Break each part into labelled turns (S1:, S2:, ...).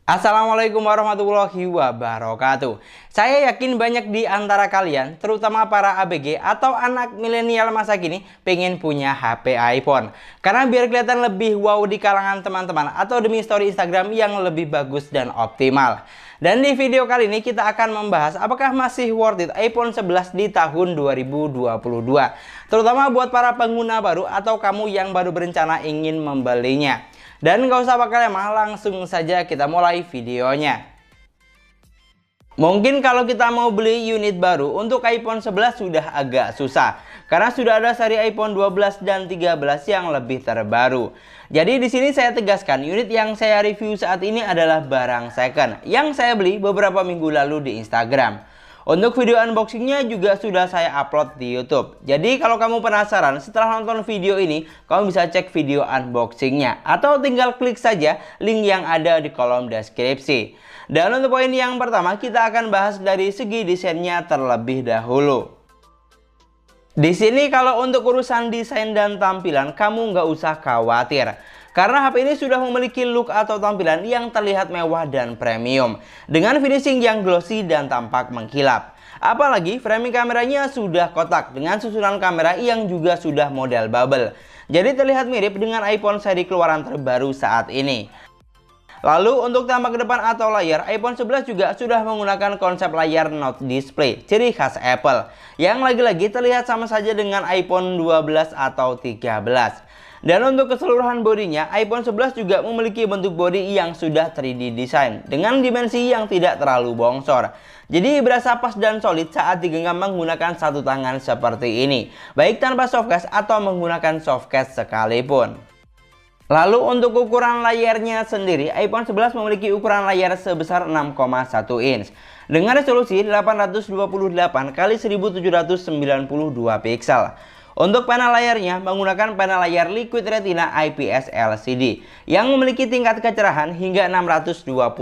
S1: Assalamualaikum warahmatullahi wabarakatuh. Saya yakin banyak di antara kalian, terutama para ABG atau anak milenial masa kini, pengen punya HP iPhone. Karena biar kelihatan lebih wow di kalangan teman-teman atau demi story Instagram yang lebih bagus dan optimal. Dan di video kali ini kita akan membahas apakah masih worth it iPhone 11 di tahun 2022. Terutama buat para pengguna baru atau kamu yang baru berencana ingin membelinya. Dan nggak usah pakai lama, langsung saja kita mulai videonya. Mungkin kalau kita mau beli unit baru untuk iPhone 11 sudah agak susah. Karena sudah ada seri iPhone 12 dan 13 yang lebih terbaru. Jadi di sini saya tegaskan unit yang saya review saat ini adalah barang second yang saya beli beberapa minggu lalu di Instagram. Untuk video unboxingnya juga sudah saya upload di YouTube. Jadi kalau kamu penasaran setelah nonton video ini, kamu bisa cek video unboxingnya. Atau tinggal klik saja link yang ada di kolom deskripsi. Dan untuk poin yang pertama, kita akan bahas dari segi desainnya terlebih dahulu. Di sini kalau untuk urusan desain dan tampilan, kamu nggak usah khawatir. Karena HP ini sudah memiliki look atau tampilan yang terlihat mewah dan premium. Dengan finishing yang glossy dan tampak mengkilap. Apalagi framing kameranya sudah kotak dengan susunan kamera yang juga sudah model bubble. Jadi terlihat mirip dengan iPhone seri keluaran terbaru saat ini. Lalu untuk tampak depan atau layar, iPhone 11 juga sudah menggunakan konsep layar Not Display, ciri khas Apple. Yang lagi-lagi terlihat sama saja dengan iPhone 12 atau 13. Dan untuk keseluruhan bodinya, iPhone 11 juga memiliki bentuk bodi yang sudah 3D design dengan dimensi yang tidak terlalu bongsor. Jadi berasa pas dan solid saat digenggam menggunakan satu tangan seperti ini, baik tanpa softcase atau menggunakan softcase sekalipun. Lalu untuk ukuran layarnya sendiri, iPhone 11 memiliki ukuran layar sebesar 6,1 inch dengan resolusi 828 x 1792 pixel. Untuk panel layarnya menggunakan panel layar Liquid Retina IPS LCD yang memiliki tingkat kecerahan hingga 625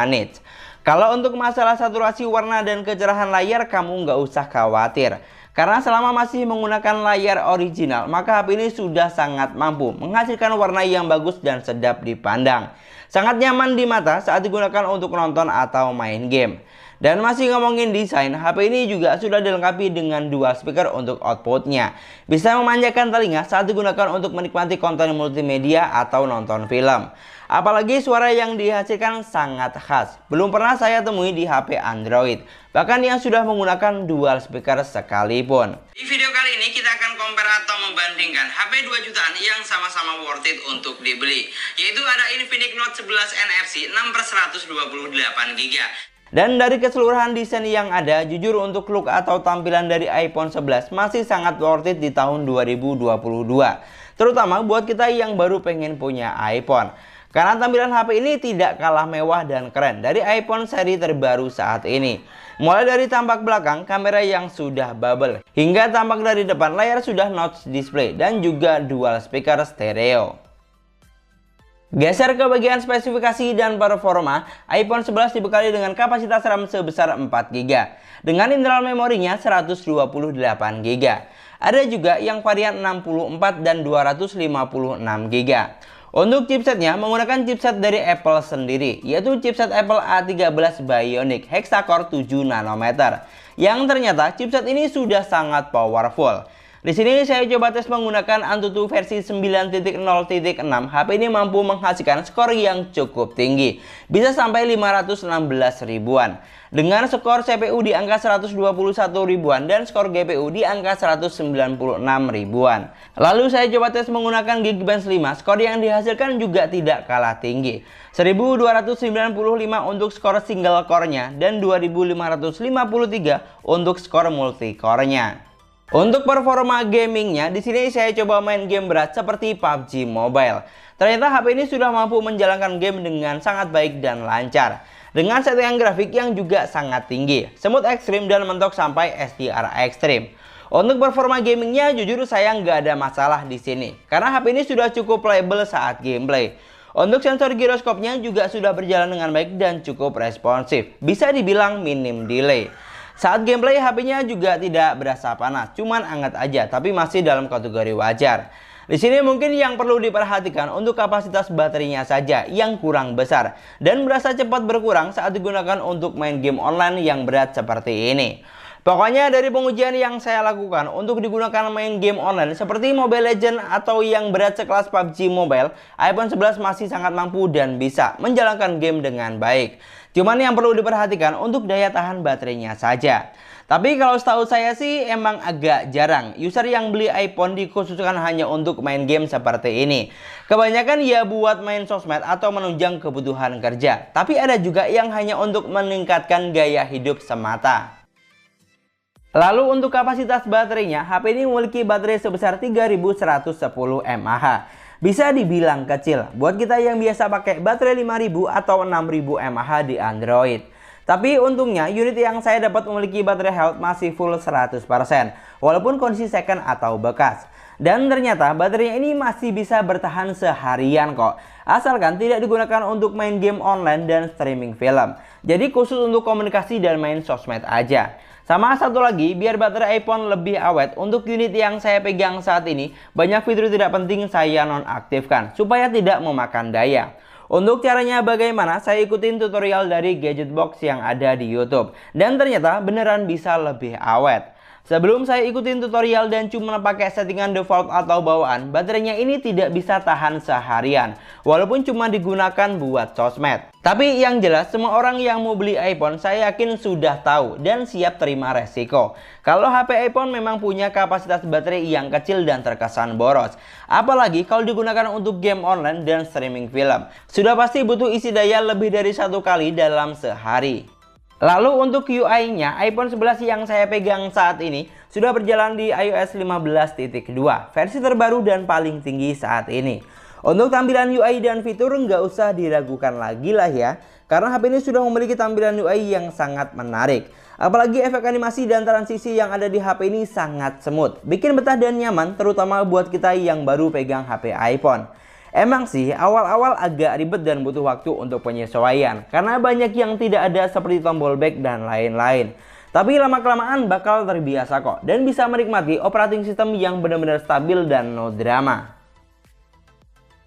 S1: nits. Kalau untuk masalah saturasi warna dan kecerahan layar, kamu nggak usah khawatir. Karena selama masih menggunakan layar original, maka HP ini sudah sangat mampu menghasilkan warna yang bagus dan sedap dipandang. Sangat nyaman di mata saat digunakan untuk nonton atau main game. Dan masih ngomongin desain, HP ini juga sudah dilengkapi dengan dual speaker untuk outputnya. Bisa memanjakan telinga saat digunakan untuk menikmati konten multimedia atau nonton film. Apalagi suara yang dihasilkan sangat khas. Belum pernah saya temui di HP Android. Bahkan yang sudah menggunakan dual speaker sekalipun. Di video kali ini kita akan compare atau membandingkan HP 2 jutaan yang sama-sama worth it untuk dibeli. Yaitu ada Infinix Note 11 NFC 6/128GB. Dan dari keseluruhan desain yang ada, jujur untuk look atau tampilan dari iPhone 11 masih sangat worth it di tahun 2022. Terutama buat kita yang baru pengen punya iPhone. Karena tampilan HP ini tidak kalah mewah dan keren dari iPhone seri terbaru saat ini. Mulai dari tampak belakang, kamera yang sudah bubble, hingga tampak dari depan layar sudah notch display dan juga dual speaker stereo. Geser ke bagian spesifikasi dan performa, iPhone 11 dibekali dengan kapasitas RAM sebesar 4GB dengan internal memorinya 128GB. Ada juga yang varian 64 dan 256GB. Untuk chipsetnya menggunakan chipset dari Apple sendiri, yaitu chipset Apple A13 Bionic Hexacore 7 nanometer. Yang ternyata chipset ini sudah sangat powerful. Di sini saya coba tes menggunakan Antutu versi 9.0.6. HP ini mampu menghasilkan skor yang cukup tinggi, bisa sampai 516 ribuan. Dengan skor CPU di angka 121 ribuan dan skor GPU di angka 196 ribuan. Lalu saya coba tes menggunakan Geekbench 5, skor yang dihasilkan juga tidak kalah tinggi. 1295 untuk skor single core-nya dan 2553 untuk skor multi core-nya. Untuk performa gamingnya, di sini saya coba main game berat seperti PUBG Mobile. Ternyata HP ini sudah mampu menjalankan game dengan sangat baik dan lancar. Dengan settingan grafik yang juga sangat tinggi, smooth ekstrim dan mentok sampai SDR ekstrim. Untuk performa gamingnya, jujur saya nggak ada masalah di sini. Karena HP ini sudah cukup playable saat gameplay. Untuk sensor giroskopnya juga sudah berjalan dengan baik dan cukup responsif. Bisa dibilang minim delay. Saat gameplay HP-nya juga tidak berasa panas, cuman hangat aja, tapi masih dalam kategori wajar. Di sini mungkin yang perlu diperhatikan untuk kapasitas baterainya saja yang kurang besar dan berasa cepat berkurang saat digunakan untuk main game online yang berat seperti ini. Pokoknya dari pengujian yang saya lakukan untuk digunakan main game online seperti Mobile Legends atau yang berat sekelas PUBG Mobile, iPhone 11 masih sangat mampu dan bisa menjalankan game dengan baik. Cuman yang perlu diperhatikan untuk daya tahan baterainya saja. Tapi kalau setahu saya sih emang agak jarang user yang beli iPhone dikhususkan hanya untuk main game seperti ini. Kebanyakan ya buat main sosmed atau menunjang kebutuhan kerja. Tapi ada juga yang hanya untuk meningkatkan gaya hidup semata. Lalu untuk kapasitas baterainya, HP ini memiliki baterai sebesar 3110 mAh. Bisa dibilang kecil buat kita yang biasa pakai baterai 5000 atau 6000 mAh di Android. Tapi untungnya unit yang saya dapat memiliki baterai health masih full 100%, walaupun kondisi second atau bekas. Dan ternyata baterainya ini masih bisa bertahan seharian kok, asalkan tidak digunakan untuk main game online dan streaming film. Jadi khusus untuk komunikasi dan main sosmed aja. Sama satu lagi, biar baterai iPhone lebih awet, untuk unit yang saya pegang saat ini, banyak fitur tidak penting saya nonaktifkan, supaya tidak memakan daya. Untuk caranya bagaimana, saya ikutin tutorial dari Gadget Box yang ada di YouTube. Dan ternyata beneran bisa lebih awet. Sebelum saya ikutin tutorial dan cuma pakai settingan default atau bawaan, baterainya ini tidak bisa tahan seharian, walaupun cuma digunakan buat sosmed. Tapi yang jelas, semua orang yang mau beli iPhone saya yakin sudah tahu dan siap terima resiko. Kalau HP iPhone memang punya kapasitas baterai yang kecil dan terkesan boros. Apalagi kalau digunakan untuk game online dan streaming film. Sudah pasti butuh isi daya lebih dari 1 kali dalam sehari. Lalu untuk UI-nya, iPhone 11 yang saya pegang saat ini sudah berjalan di iOS 15.2, versi terbaru dan paling tinggi saat ini. Untuk tampilan UI dan fitur nggak usah diragukan lagi lah ya, karena HP ini sudah memiliki tampilan UI yang sangat menarik. Apalagi efek animasi dan transisi yang ada di HP ini sangat smooth, bikin betah dan nyaman terutama buat kita yang baru pegang HP iPhone. Emang sih awal-awal agak ribet dan butuh waktu untuk penyesuaian karena banyak yang tidak ada seperti tombol back dan lain-lain. Tapi lama-kelamaan bakal terbiasa kok dan bisa menikmati operating system yang benar-benar stabil dan no drama.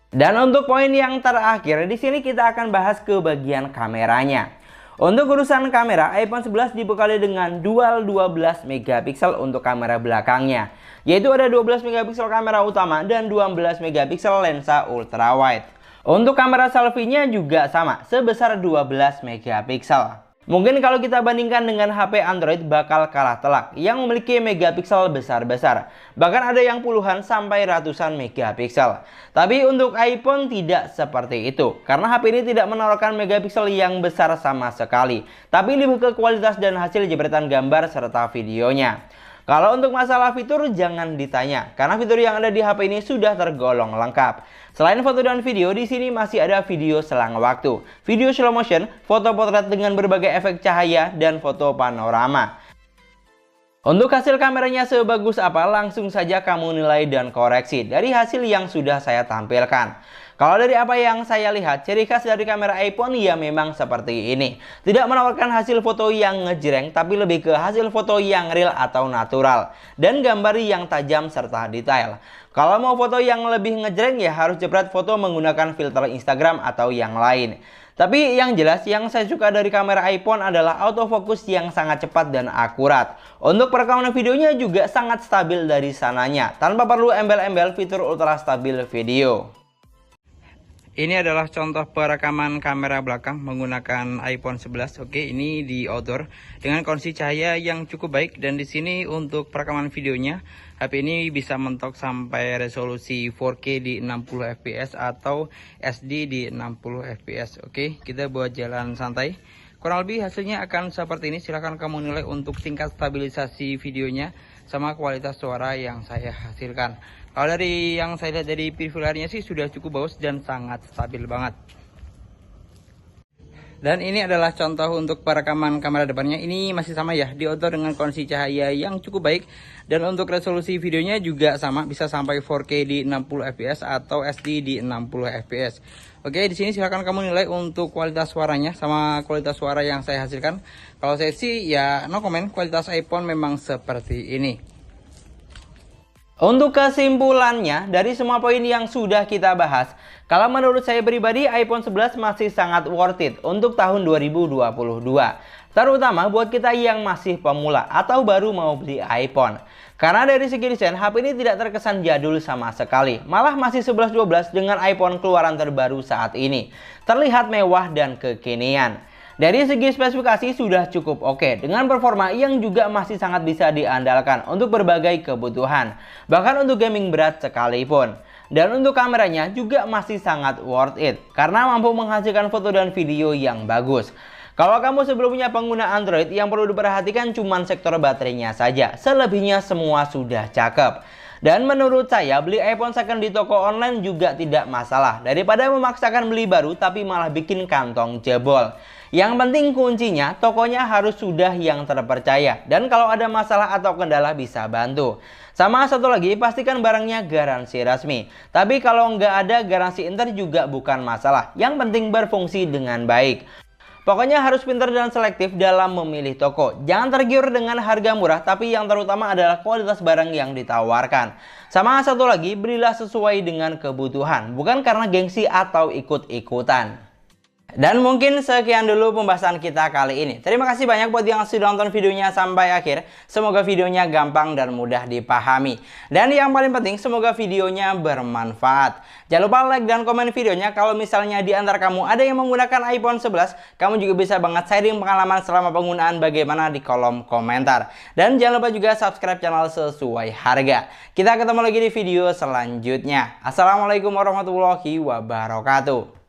S1: Dan untuk poin yang terakhir, di sini kita akan bahas ke bagian kameranya. Untuk urusan kamera, iPhone 11 dibekali dengan dual 12 megapiksel untuk kamera belakangnya. Yaitu ada 12 megapiksel kamera utama dan 12 megapiksel lensa ultrawide. Untuk kamera selfie-nya juga sama, sebesar 12 megapiksel. Mungkin kalau kita bandingkan dengan HP Android bakal kalah telak yang memiliki megapiksel besar-besar. Bahkan ada yang puluhan sampai ratusan megapiksel. Tapi untuk iPhone tidak seperti itu. Karena HP ini tidak menawarkan megapiksel yang besar sama sekali. Tapi lebih ke kualitas dan hasil jepretan gambar serta videonya. Kalau untuk masalah fitur jangan ditanya, karena fitur yang ada di HP ini sudah tergolong lengkap. Selain foto dan video, di sini masih ada video selang waktu, video slow motion, foto potret dengan berbagai efek cahaya, dan foto panorama. Untuk hasil kameranya sebagus apa, langsung saja kamu nilai dan koreksi dari hasil yang sudah saya tampilkan. Kalau dari apa yang saya lihat, ciri khas dari kamera iPhone ya memang seperti ini. Tidak menawarkan hasil foto yang ngejreng, tapi lebih ke hasil foto yang real atau natural. Dan gambar yang tajam serta detail. Kalau mau foto yang lebih ngejreng ya harus jepret foto menggunakan filter Instagram atau yang lain. Tapi yang jelas yang saya suka dari kamera iPhone adalah autofocus yang sangat cepat dan akurat. Untuk perekaman videonya juga sangat stabil dari sananya, tanpa perlu embel-embel fitur ultra stabil video. Ini adalah contoh perekaman kamera belakang menggunakan iPhone 11. Oke, ini di outdoor dengan kondisi cahaya yang cukup baik, dan di sini untuk perekaman videonya HP ini bisa mentok sampai resolusi 4K di 60 fps atau SD di 60 fps. Oke, kita buat jalan santai. Kurang lebih hasilnya akan seperti ini. Silahkan kamu nilai untuk tingkat stabilisasi videonya sama kualitas suara yang saya hasilkan. Kalau dari yang saya lihat dari preview layarnya sih sudah cukup bagus dan sangat stabil banget. Dan ini adalah contoh untuk perekaman kamera depannya. Ini masih sama ya, di outdoor dengan kondisi cahaya yang cukup baik. Dan untuk resolusi videonya juga sama, bisa sampai 4K di 60 fps atau SD di 60 fps. Oke, di sini silahkan kamu nilai untuk kualitas suaranya sama kualitas suara yang saya hasilkan. Kalau saya sih ya no comment, kualitas iPhone memang seperti ini. Untuk kesimpulannya, dari semua poin yang sudah kita bahas, kalau menurut saya pribadi iPhone 11 masih sangat worth it untuk tahun 2022. Terutama buat kita yang masih pemula atau baru mau beli iPhone. Karena dari segi desain, HP ini tidak terkesan jadul sama sekali. Malah masih 11-12 dengan iPhone keluaran terbaru saat ini. Terlihat mewah dan kekinian. Dari segi spesifikasi sudah cukup oke dengan performa yang juga masih sangat bisa diandalkan untuk berbagai kebutuhan, bahkan untuk gaming berat sekalipun. Dan untuk kameranya juga masih sangat worth it karena mampu menghasilkan foto dan video yang bagus. Kalau kamu sebelumnya pengguna Android, yang perlu diperhatikan cuma sektor baterainya saja, selebihnya semua sudah cakep. Dan menurut saya beli iPhone second di toko online juga tidak masalah daripada memaksakan beli baru tapi malah bikin kantong jebol. Yang penting kuncinya tokonya harus sudah yang terpercaya dan kalau ada masalah atau kendala bisa bantu. Sama satu lagi, pastikan barangnya garansi resmi. Tapi kalau nggak ada garansi inter juga bukan masalah. Yang penting berfungsi dengan baik. Pokoknya harus pintar dan selektif dalam memilih toko. Jangan tergiur dengan harga murah, tapi yang terutama adalah kualitas barang yang ditawarkan. Sama satu lagi, belilah sesuai dengan kebutuhan, bukan karena gengsi atau ikut-ikutan. Dan mungkin sekian dulu pembahasan kita kali ini. Terima kasih banyak buat yang sudah nonton videonya sampai akhir. Semoga videonya gampang dan mudah dipahami. Dan yang paling penting, semoga videonya bermanfaat. Jangan lupa like dan komen videonya. Kalau misalnya di antara kamu ada yang menggunakan iPhone 11, kamu juga bisa banget sharing pengalaman selama penggunaan bagaimana di kolom komentar. Dan jangan lupa juga subscribe channel sesuai harga. Kita ketemu lagi di video selanjutnya. Assalamualaikum warahmatullahi wabarakatuh.